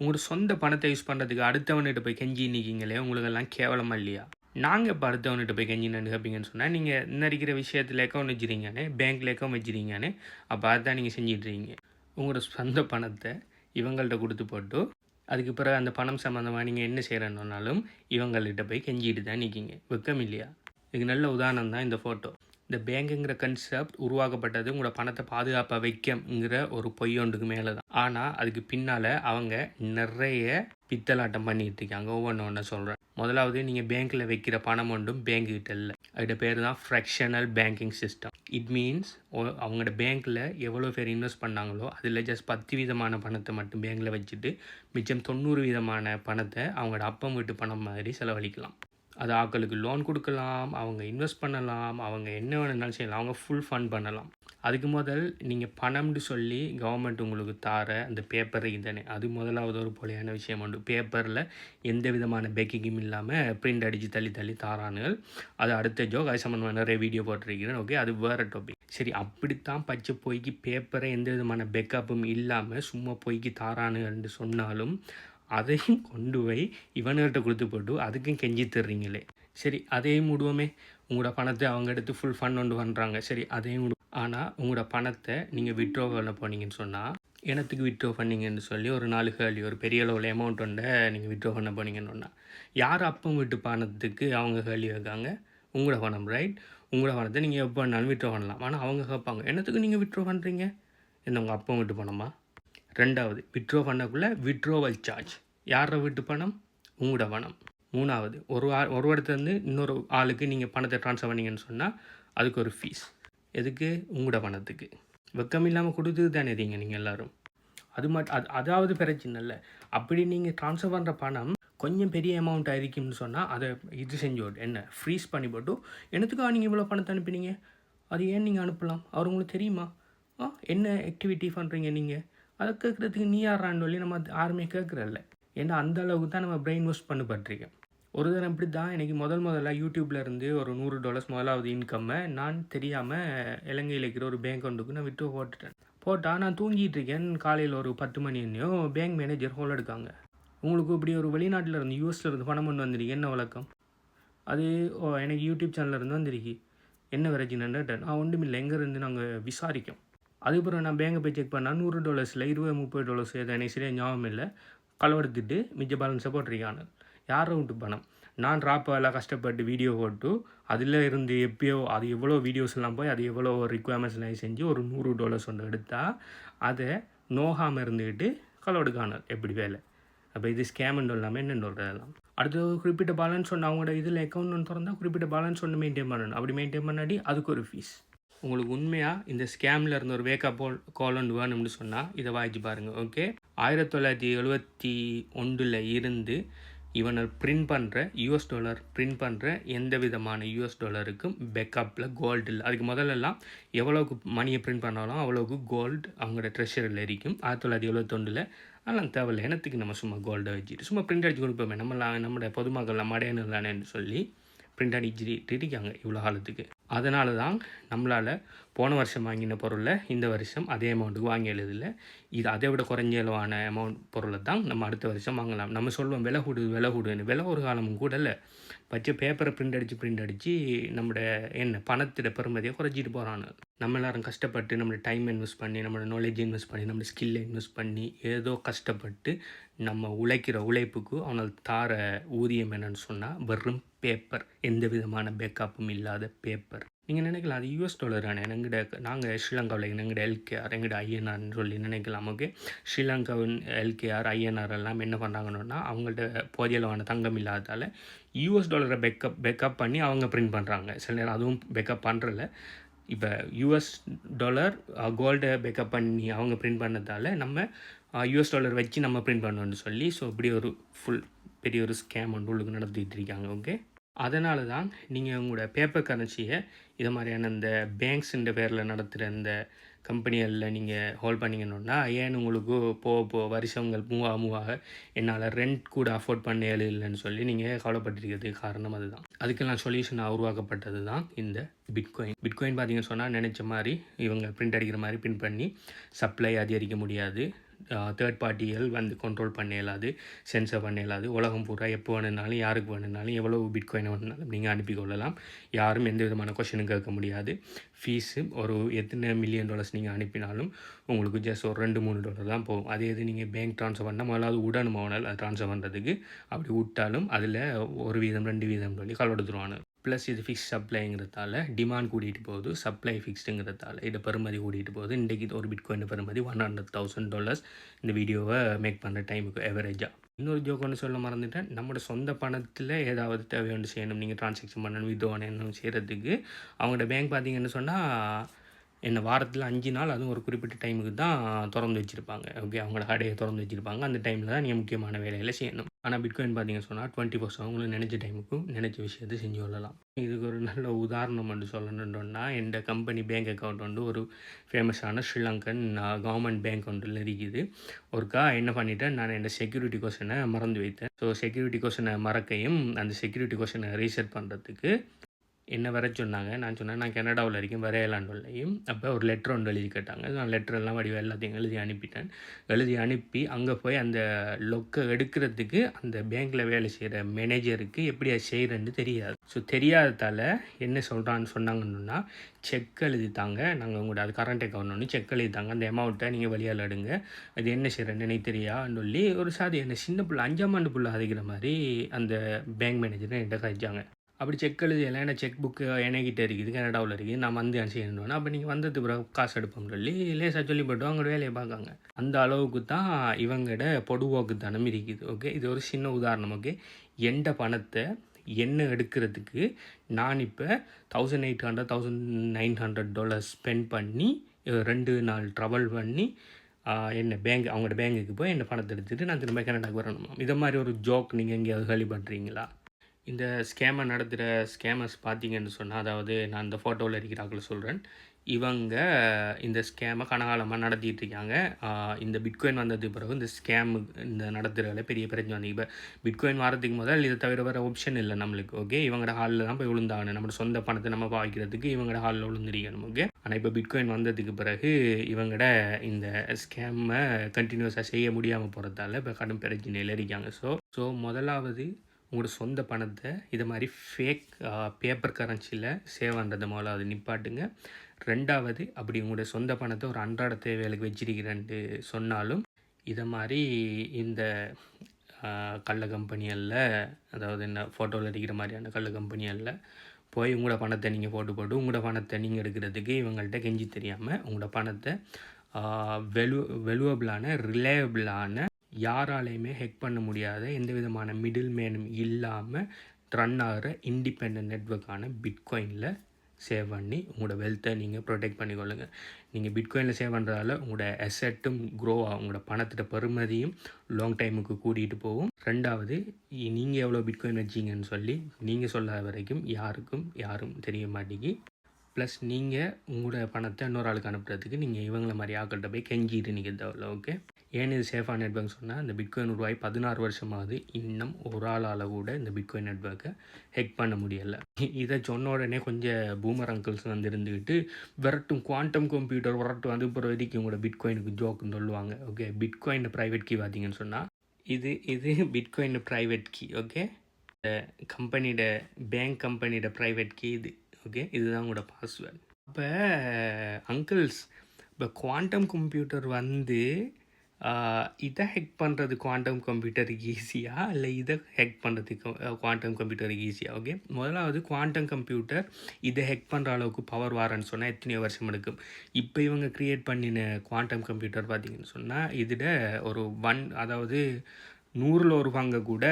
உங்களோட சொந்த பணத்தை யூஸ் பண்ணுறதுக்கு அடுத்தவன்கிட்ட போய் கெஞ்சி நிற்கிங்களே, உங்களுக்கெல்லாம் கேவலமாக இல்லையா? நாங்கள் இப்போ அடுத்தவன்கிட்ட போய் கெஞ்சி நின்று கேட்பீங்கன்னு சொன்னால், நீங்கள் இன்னடிக்கிற விஷயத்தில் அக்கௌண்ட் வச்சுருங்கன்னு, பேங்க்கில் அக்கௌண்ட் வச்சுருங்கன்னு, அப்போ அதுதான் நீங்கள் செஞ்சிட்ருக்கீங்க. உங்களோட சொந்த பணத்தை இவங்கள்ட்ட கொடுத்து போட்டு, அதுக்கு பிறகு அந்த பணம் சம்மந்தமாக நீங்கள் என்ன செய்கிறேன்னாலும் இவங்கள்கிட்ட போய் கெஞ்சிட்டு தான் நிற்கிங்க. வெக்கம் இல்லையா? இதுக்கு நல்ல உதாரணம் தான் இந்த ஃபோட்டோ. இந்த பேங்குங்கிற கன்செப்ட் உருவாக்கப்பட்டது உங்களோட பணத்தை பாதுகாப்பாக வைக்கங்கிற ஒரு பொய்யொன்றுக்கு மேலே தான். ஆனால் அதுக்கு பின்னால் அவங்க நிறைய பித்தலாட்டம் பண்ணிட்டு இருக்காங்க. ஒவ்வொன்று சொல்கிறேன். முதலாவது, நீங்கள் பேங்க்கில் வைக்கிற பணம் ஒன்றும் பேங்க்கிட்ட இல்லை. அதோட பேர் தான் fractional banking system. It means அவங்களோட பேங்க்கில் எவ்வளோ பேர் இன்வெஸ்ட் பண்ணாங்களோ அதில் ஜஸ்ட் 10% பணத்தை மட்டும் பேங்க்கில் வச்சுட்டு மிச்சம் 90% பணத்தை அவங்களோட அப்பம் வீட்டு பணம் மாதிரி செலவழிக்கலாம். அது ஆக்களுக்கு லோன் கொடுக்கலாம், அவங்க இன்வெஸ்ட் பண்ணலாம், அவங்க என்ன வேணுனாலும் செய்யலாம், அவங்க ஃபுல் ஃபண்ட் பண்ணலாம். அதுக்கு முதல் நீங்கள் பணம்னு சொல்லி கவர்மெண்ட் உங்களுக்கு தார அந்த பேப்பர் இதுதானே, அது முதலாவது ஒரு போலியான விஷயம் உண்டு. பேப்பரில் எந்த விதமான பேக்கிங்கும் இல்லாமல் பிரிண்ட் அடித்து தள்ளி தாரானுகள். அது அடுத்த ஜோக், அது சம்மந்தமாக நிறைய வீடியோ போட்டிருக்கிறேன். ஓகே, அது வேறு டாபிக். சரி, அப்படித்தான் பச்சை பொய்க்கு பேப்பரை எந்த விதமான பேக்கப்பும் இல்லாமல் சும்மா பொய்க்கு தாரானுகள்னு சொன்னாலும் அதையும் கொண்டு போய் இவன்கிட்ட கொடுத்து போட்டு அதுக்கும் கெஞ்சி தர்றீங்களே. சரி, அதையும் விடுவோமே. உங்களோட பணத்தை அவங்க எடுத்து ஃபுல் ஃபண்ட் ஒன்று பண்ணுறாங்க. சரி, அதையும் விடுவோம். ஆனால் உங்களோட பணத்தை நீங்கள் விட்ரோ பண்ண போனீங்கன்னு சொன்னால், எனத்துக்கு விட்ரோ பண்ணிங்கன்னு சொல்லி ஒரு 4 கேள்வி, ஒரு பெரிய அளவில் அமௌண்ட் ஒன்றை நீங்கள் விட்ரோ பண்ண போனீங்கன்னு சொன்னால், யார் அப்பம் விட்டு பணத்துக்கு அவங்க கேள்வி வைக்காங்க? உங்களோட பணம், ரைட்? உங்களோட பணத்தை நீங்கள் எப்போ வேணாலும் விட்ரோ பண்ணலாம். ஆனால் அவங்க கேட்பாங்க, என்னத்துக்கு நீங்கள் விட்ரோ பண்ணுறீங்க? என்ன உங்கள் அப்பம் விட்டு பணமா? ரெண்டாவது, விட்ரோ பண்ணக்குள்ளே விட்ரோவல் சார்ஜ். யாரோட வீட்டு பணம்? உங்களோட பணம். மூணாவது, ஒரு இடத்துலேருந்து இன்னொரு ஆளுக்கு நீங்கள் பணத்தை ட்ரான்ஸ்ஃபர் பண்ணிங்கன்னு சொன்னால் அதுக்கு ஒரு ஃபீஸ். எதுக்கு? உங்களோட பணத்துக்கு. வெக்கம் இல்லாமல் கொடுத்து தானே இருங்க நீங்கள் எல்லோரும். அதாவது பிரச்சனை இல்லை. அப்படி நீங்கள் ட்ரான்ஸ்ஃபர் பண்ணுற பணம் கொஞ்சம் பெரிய அமௌண்ட் ஆயிருக்கும்னு சொன்னால் அதை இது செஞ்சோடு என்ன ஃப்ரீஸ் பண்ணி போட்டு, எனத்துக்காக நீங்கள் இவ்வளோ பணத்தை அனுப்பினீங்க, அது ஏன் நீங்கள் அனுப்பலாம்? அவர் உங்களுக்கு தெரியுமா? என்ன ஆக்டிவிட்டி பண்ணுறீங்க நீங்கள்? அதை கேட்குறதுக்கு நீ யாரான்னு சொல்லி நம்ம யாருமே கேட்குறதில்ல. ஏன்னா அந்த அளவுக்கு தான் நம்ம பிரெயின் வாஷ் பண்ணப்பட்டிருக்கேன். ஒரு தரம் இப்படி தான் எனக்கு முதல்ல யூடியூப்பில் இருந்து ஒரு $100 முதலாவது இன்கம்மை நான் தெரியாமல் இலங்கையில் இருக்கிற ஒரு பேங்க் அக்கௌண்ட்டுக்கு நான் விட்டு போட்டால் நான் தூங்கிட்டு இருக்கேன். காலையில் ஒரு 10 மணி என்னையோ பேங்க் மேனேஜர் ஹோல் எடுக்காங்க. உங்களுக்கு இப்படி ஒரு வெளிநாட்டில் இருந்து யூஎஸில் இருந்து பணம் கொண்டு வந்துருக்கு, என்ன வழக்கம்? அது எனக்கு யூடியூப் சேனலில் இருந்து வந்துருக்கு. என்ன பிரச்சனைன்னு நான் ஒன்றுமில்லை, எங்கேருந்து நாங்கள் விசாரிக்கோம். அதுக்கப்புறம் நான் பேங்கை போய் செக் பண்ணால் $100 $20-30 ஏதோ சரியாக ஞாபகம் இல்லை, களவெடுத்துட்டு மிச்ச பேலன்ஸை போட்டிருக்காங்க. யாரை விட்டு பணம்? நான் ராப்பெல்லாம் கஷ்டப்பட்டு வீடியோ போட்டு அதில் இருந்து எப்பயோ அது எவ்வளோ வீடியோஸ் எல்லாம் போய் அது எவ்வளோ ரிக்குவயர்மெண்ட்ஸ்லாம் செஞ்சு ஒரு $100 ஒன்று எடுத்தால் அதை நோகாமல் இருந்துக்கிட்டு களவெடுக்கான எப்படி வேலை? அப்போ இது ஸ்கேம்னு இல்லாமல் என்னென்னு சொல்கிறதெல்லாம். அடுத்து குறிப்பிட்ட பேலன்ஸ் ஒன்று அவங்களோட இதில் அக்கௌண்ட் ஒன்று திறந்தால் குறிப்பிட்ட பேலன்ஸ் ஒன்று மெயின்டைன் பண்ணணும். அப்படி மெயின்டைன் பண்ணாடி அதுக்கு ஒரு ஃபீஸ். உங்களுக்கு உண்மையாக இந்த ஸ்கேமில் இருந்த ஒரு வேக்கப் கால் ஒன்று வேணும்னு சொன்னால் இதை வாய்ச்சி பாருங்கள். ஓகே, 1971 இருந்து இவனை பிரிண்ட் பண்ணுற $, பிரிண்ட் பண்ணுற எந்த விதமான $க்கும் பேக்கப்பில் கோல்டு இல்லை. அதுக்கு முதல்லலாம் எவ்வளோக்கு மணியை பிரிண்ட் பண்ணாலும் அவ்வளோக்கு கோல்டு அவங்களோட ட்ரெஷரில் இருக்கும். 1971 அதெல்லாம் தேவையில்லை, எனத்துக்கு நம்ம சும்மா கோல்டை வச்சுட்டு சும்மா பிரிண்ட் அடித்து கொடுப்போமே, நம்மளோட பொதுமக்கள்லாம் மடையணும்லானேன்னு சொல்லி பிரிண்ட் அடிச்சுட்டு இருக்காங்க இவ்வளோ காலத்துக்கு. அதனால தான் நம்மளால் போன வருஷம் வாங்கின பொருளை இந்த வருஷம் அதே அமௌண்ட்டுக்கு வாங்கி எழுதில்லை. இது அதை விட குறைஞ்ச அளவான அமௌண்ட் பொருளை தான் நம்ம அடுத்த வருஷம் வாங்கலாம். நம்ம சொல்லுவோம் விலை கூடுன்னு. விலை ஒரு காலமும் கூட இல்லை. பச்சை பேப்பரை பிரிண்ட் அடித்து நம்மளோட பணத்தோட பெருமதியை குறைச்சிட்டு போகிறாங்க. நம்ம எல்லோரும் கஷ்டப்பட்டு நம்மளோட டைம் இன்வெஸ்ட் பண்ணி, நம்மளோட நாலேஜ் இன்வெஸ்ட் பண்ணி, நம்மளோட ஸ்கில்லை இன்வெஸ்ட் பண்ணி ஏதோ கஷ்டப்பட்டு நம்ம உழைக்கிற உழைப்புக்கு அவனால் தார ஊதியம் என்னன்னு சொன்னால் வெறும் பேப்பர், எந்த விதமான பேக்கப்பும் இல்லாத பேப்பர். நீங்கள் நினைக்கலாம் அது $, நாங்கள் ஸ்ரீலங்காவில் எங்கள்கிட்ட LKR, எங்கள்கிட்ட INRன்னு சொல்லி நினைக்கலாம். ஓகே, ஸ்ரீலங்காவின் LKR INR எல்லாம் என்ன பண்ணுறாங்கன்னா அவங்கள்ட்ட போதியளவான தங்கம் இல்லாததால் $, பேக்கப் பண்ணி அவங்க பிரிண்ட் பண்ணுறாங்க. சில நேரம் அதுவும் பேக்கப் பண்ணுறதில்ல. இப்போ $, கோல்டை பேக்கப் பண்ணி அவங்க பிரிண்ட் பண்ணதால் நம்ம $, வச்சு நம்ம பிரிண்ட் பண்ணணும்னு சொல்லி இப்படி ஒரு பெரிய ஒரு ஸ்கேம் ஒன்று உள்ளுக்கு நடத்திட்டு இருக்காங்க. ஓகே, அதனால தான் நீங்கள் உங்களோட பேப்பர் கரன்சியை இது மாதிரியான இந்த பேங்க்ஸுன்ற பேரில் நடத்துகிற இந்த கம்பெனிகளில் நீங்கள் ஹோல்ட் பண்ணிக்கணுன்னா ஏன் உங்களுக்கு போக வருஷங்கள் மூவாக என்னால் ரெண்ட் கூட அஃபோர்ட் பண்ண இல்லைன்னு சொல்லி நீங்கள் கவலைப்பட்டிருக்கிறதுக்கு காரணம் அதுதான். அதுக்கெல்லாம் சொல்யூஷனாக உருவாக்கப்பட்டது தான் இந்த பிட்காயின். பார்த்தீங்கன்னு சொன்னால் நினச்ச மாதிரி இவங்க பிரிண்ட் அடிக்கிற மாதிரி பிரிண்ட் பண்ணி சப்ளை அதிகரிக்க முடியாது. தேர்ட் பார்ட்டிகள் வந்து கண்ட்ரோல் பண்ண இயலாது, சென்சர் பண்ண இயலாது. உலகம் பூரா எப்போ வேணுனாலும் யாருக்கு வேணுனாலும் எவ்வளவு பிட்காயின் வேணுனாலும் நீங்கள் அனுப்பிக்கொள்ளலாம். யாரும் எந்த விதமான கொஷனும் கேட்க முடியாது. ஃபீஸு ஒரு எத்தனை $1 மில்லியன் நீங்கள் அனுப்பினாலும் உங்களுக்கு ஜஸ்ட் ஒரு $2-3 தான் போகும். அதே இது நீங்கள் பேங்க் ட்ரான்ஸ்ஃபர் பண்ணால் முதலாவது உடனும் அவனால் அது ட்ரான்ஸ்ஃபர் பண்ணுறதுக்கு. அப்படி விட்டாலும் அதில் 1% 2% சொல்லி கலவெடுத்துருவானு. ப்ளஸ் இது ஃபிக்ஸ் சப்ளைங்கிறதால டிமாண்ட் கூட்டிகிட்டு போகுது, சப்ளை ஃபிக்ஸ்டுங்கிறதால இதை பெறுமதி கூட்டிகிட்டு போகுது. இன்றைக்கி ஒரு பிட்காயின் பெறுமதி $100,000 இந்த வீடியோவை மேக் பண்ணுற டைமுக்கு எவரேஜாக. இன்னொரு ஜோக் ஒன்று சொல்ல மறந்துட்டேன். நம்மளோட சொந்த பணத்தில் ஏதாவது தேவையான செய்யணும், நீங்கள் ட்ரான்சாக்ஷன் பண்ணணும், வித்ட்ராவல் செய்கிறதுக்கு அவங்களோட பேங்க் பார்த்தீங்கன்னு சொன்னால் என்ன வாரத்தில் 5 நாள் அதுவும் ஒரு குறிப்பிட்ட டைமுக்கு தான் திறந்து வச்சுருப்பாங்க. ஓகே, அவங்களோட கடையை திறந்து வச்சுருப்பாங்க. அந்த டைமில் தான் நீங்கள் முக்கியமான வேலைகளை செய்யணும். ஆனால் பிட்காயின் பார்த்தீங்கன்னு சொன்னால் 24 அவங்களும் நினச்ச டைமுக்கும் நினச்ச விஷயத்தை செஞ்சு கொள்ளலாம். இதுக்கு ஒரு நல்ல உதாரணம் வந்து சொல்லணுன்னா, எந்த கம்பெனி பேங்க் அக்கௌண்ட் வந்து ஒரு ஃபேமஸான ஸ்ரீலங்கன் கவர்மெண்ட் பேங்க் ஒன்றில் இருக்குது. ஒருக்கா என்ன பண்ணிட்டேன், நான் என் செக்யூரிட்டி கொஷனை மறந்து வைத்தேன். ஸோ செக்யூரிட்டி கொஷனை மறக்கையும் அந்த செக்யூரிட்டி கொஷனை ரீசெட் பண்ணுறதுக்கு என்ன வர சொன்னாங்க. நான் சொன்னேன் நான் கனடாவில் இருக்கேன், வரையலான்லையும். அப்போ ஒரு லெட்டர் ஒன்று எழுதி கேட்டாங்க. நான் லெட்டரெல்லாம் வடிவம் எல்லாத்தையும் எழுதி அனுப்பிட்டேன். எழுதி அனுப்பி அங்கே போய் அந்த லொக்கை எடுக்கிறதுக்கு அந்த பேங்க்கில் வேலை செய்கிற மேனேஜருக்கு எப்படி அது செய்கிறேன்னு தெரியாது. ஸோ தெரியாததால் என்ன சொன்னாங்கன்னா செக் எழுதித்தாங்க, நாங்கள் உங்களோட அது கரண்ட் அக்கௌண்ட் ஒன்று செக் எழுதித்தாங்க, அந்த அமௌண்ட்டை நீங்கள் வெளியால் எடுங்க, அது என்ன செய்கிறேன்னு எனக்கு தெரியான்னு சொல்லி ஒரு சாதி என்ன சின்ன பிள்ளை 5ஆம் ஆண்டு பிள்ளை அதிக்கிற மாதிரி அந்த பேங்க் மேனேஜரை என்கிட்ட கழிச்சாங்க. அப்படி செக் எழுதியெல்லாம் ஏன்னா செக் புக்கு என்கிட்ட இருக்குது, கனடாவில் இருக்குது, நான் வந்து செய்யணுன்னா அப்போ நீங்கள் வந்தது பிறகு காசு எடுப்போம் சொல்லி லேசாக சொல்லி போட்டு அவங்களோட வேலையை பார்க்காங்க. அந்த அளவுக்கு தான் இவங்களோட பொடுவோக்குத்தனம் இருக்குது. ஓகே, இது ஒரு சின்ன உதாரணம். ஓகே, எந்த பணத்தை என்ன எடுக்கிறதுக்கு நான் இப்போ $1,800 $1,900 ஸ்பெண்ட் பண்ணி 2 நாள் ட்ராவல் பண்ணி என்ன பேங்க் அவங்களோட பேங்குக்கு போய் என்ன பணத்தை எடுத்துகிட்டு நான் திரும்ப கனடாக்கு வரணுமா? இதை மாதிரி ஒரு ஜோக் நீங்கள் எங்கேயாவது கேள்விப்பட்டுறீங்களா? இந்த ஸ்கேமை நடத்துகிற ஸ்கேமர்ஸ் பார்த்தீங்கன்னு சொன்னால், அதாவது நான் இந்த ஃபோட்டோவில் இருக்கிறாக்களை சொல்கிறேன், இவங்க இந்த ஸ்கேமை கனகாலமாக நடத்திட்டு இருக்காங்க. இந்த பிட்காயின் வந்ததுக்கு பிறகு இந்த ஸ்கேமு இந்த நடத்துகிறதுல பெரிய பிரச்சனை வந்து இப்போ பிட்காயின் வரதுக்கு முதல் இதை தவிர வேறு ஆப்ஷன் இல்லை நம்மளுக்கு. ஓகே, இவங்களோட ஹாலில் தான் போய் விழுந்தாகணும். நம்மளோட சொந்த பணத்தை நம்ம பாவிக்கிறதுக்கு இவங்களோட ஹாலில் விழுந்துருக்கணும். ஓகே, ஆனால் இப்போ பிட்காயின் வந்ததுக்கு பிறகு இவங்களோட இந்த ஸ்கேமை கண்டினியூஸாக செய்ய முடியாமல் போகிறதால இப்போ கடும் பிரச்சனையில் இருக்காங்க. ஸோ முதலாவது உங்களோட சொந்த பணத்தை இது மாதிரி ஃபேக் பேப்பர் கரன்சியில் சேவ் பண்ணுறதை முதல்ல அது நிப்பாட்டுங்க. 2வது, அப்படி உங்களோட சொந்த பணத்தை ஒரு அன்றாட தேவைகளுக்கு வச்சிருக்கிறேன்ட்டு சொன்னாலும் இதை மாதிரி இந்த கள்ள கம்பெனிகளில், அதாவது என்ன ஃபோட்டோவில் இருக்கிற மாதிரியான கள்ள கம்பெனிகளில் போய் உங்களோட பணத்தை நீங்கள் போட்டு உங்களோட பணத்தை நீங்கள் எடுக்கிறதுக்கு இவங்கள்ட்ட கெஞ்சி தெரியாமல் உங்களோட பணத்தை வெலுவபிளான ரிலையபிளான யாராலையுமே ஹேக் பண்ண முடியாத எந்த விதமான மிடில் மேனும் இல்லாமல் ரன் ஆகிற இண்டிபெண்ட் நெட்வொர்க்கான பிட்காயினில் சேவ் பண்ணி உங்களோட வெல்த்தை நீங்கள் ப்ரொடெக்ட் பண்ணிக்கொள்ளுங்கள். நீங்கள் பிட்காயினில் சேவ் பண்ணுறதால உங்களோட அசெட்டும் க்ரோ ஆகும், உங்களோட பணத்தோட பெறுமதியும் லாங் டைமுக்கு கூட்டிகிட்டு போகும். 2வது, நீங்கள் எவ்வளோ பிட்காயின் வச்சிங்கன்னு சொல்லி நீங்கள் சொல்லாத வரைக்கும் யாரும் தெரிய மாட்டேங்கி. ப்ளஸ் நீங்கள் உங்களோட பணத்தை இன்னொரு ஆளுக்கு அனுப்புறதுக்கு நீங்கள் இவங்களை மாதிரி ஆக்கள்கிட்ட போய் கெஞ்சிட்டு நிற்க தேவையில்ல. ஓகே, ஏன் இது சேஃபான நெட்வொர்க் சொன்னால், இந்த பிட்காயின் உருவாகி 16 வருஷமாவது இன்னும் ஒரு ஆளால் கூட இந்த பிட்காயின் நெட்வொர்க்கை ஹேக் பண்ண முடியலை. இதை சொன்ன உடனே கொஞ்சம் பூமர் அங்கிள்ஸ் வந்து இருந்துக்கிட்டு விரட்டும் குவாண்டம் கம்ப்யூட்டர் வந்து இப்போ வரைக்கும் உங்களோட பிட்காயினுக்கு ஜோக்குன்னு சொல்லுவாங்க. ஓகே, பிட்காயின் ப்ரைவேட் கீ பார்த்தீங்கன்னு சொன்னால் இது பிட்காயின் ப்ரைவேட் கீ. ஓகே, கம்பெனியோட பேங்க் கம்பெனியோட ப்ரைவேட் கீ இது. ஓகே, இதுதான் உங்களோட பாஸ்வேர்டு. அப்போ அங்கிள்ஸ், இப்போ குவாண்டம் கம்ப்யூட்டர் வந்து இதை ஹேக் பண்ணுறது குவாண்டம் கம்ப்யூட்டருக்கு ஈஸியாக இல்லை இதை ஹேக் பண்ணுறதுக்கு குவாண்டம் கம்ப்யூட்டருக்கு ஈஸியாக? ஓகே, முதலாவது குவாண்டம் கம்ப்யூட்டர் இதை ஹேக் பண்ணுற அளவுக்கு பவர் வாரன்னு சொன்னால் எத்தனையோ வருஷம் எடுக்கும். இப்போ இவங்க க்ரியேட் பண்ணின குவாண்டம் கம்ப்யூட்டர் பார்த்திங்கன்னு சொன்னால் இதில் ஒரு அதாவது 100ல் ஒரு பங்கை கூட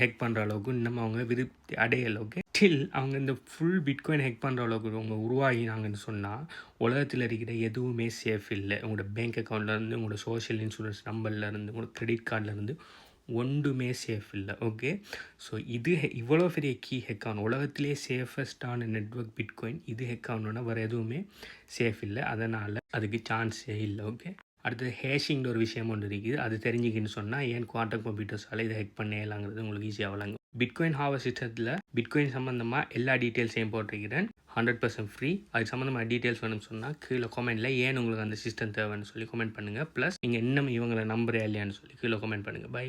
ஹேக் பண்ணுற அளவுக்கு இன்னும் அவங்க விருத்தி அடையலை. ஓகே, ஸ்டில் அவங்க இந்த ஃபுல் பிட்காயின் ஹேக் பண்ணுற அளவுக்கு அவங்க உருவாகினாங்கன்னு சொன்னால் உலகத்தில் இருக்கிற எதுவுமே சேஃப் இல்லை. உங்களோட பேங்க் அக்கௌண்ட்லேருந்து, உங்களோட சோஷியல் இன்சூரன்ஸ் நம்பர்லேருந்து, உங்களோட கிரெடிட் கார்டிலேருந்து ஒன்றுமே சேஃப் இல்லை. ஓகே, ஸோ இது இவ்வளோ பெரிய கீ ஹேக் ஆகணும், உலகத்திலே சேஃபஸ்டான நெட்வொர்க் பிட்காயின் இது ஹேக் ஆகணுன்னா வேறு எதுவுமே சேஃப் இல்லை. அதனால் அதுக்கு சான்ஸே இல்லை. ஓகே, அடுத்தது ஹேஷிங்கிற ஒரு விஷயம் ஒன்று இருக்குது. அது தெரிஞ்சுக்கின்னு சொன்னால் ஏன் குவாண்டம் கம்ப்யூட்டர்ஸால் இதை ஹேக் பண்ணலாங்கிறது உங்களுக்கு ஈஸியாக வழங்கும். பிட்காயின் ஹார்வெஸ்ட் சிஸ்டத்தில் பிட்காயின் சம்மந்தமாக எல்லா டீட்டெயில்ஸையும் போட்டிருக்கிறேன். 100% ஃப்ரீ. அது சம்மந்தமாக டீட்டெயில்ஸ் வேணும்னு சொன்னால் கீழே கமெண்ட்டில் ஏன் உங்களுக்கு அந்த சிஸ்டம் தேவைன்னு சொல்லி கமெண்ட் பண்ணுங்கள். ப்ளஸ் நீங்கள் இன்னும் இவங்களை நம்புறே இல்லையான்னு சொல்லி கீழே கமெண்ட் பண்ணுங்கள். பை.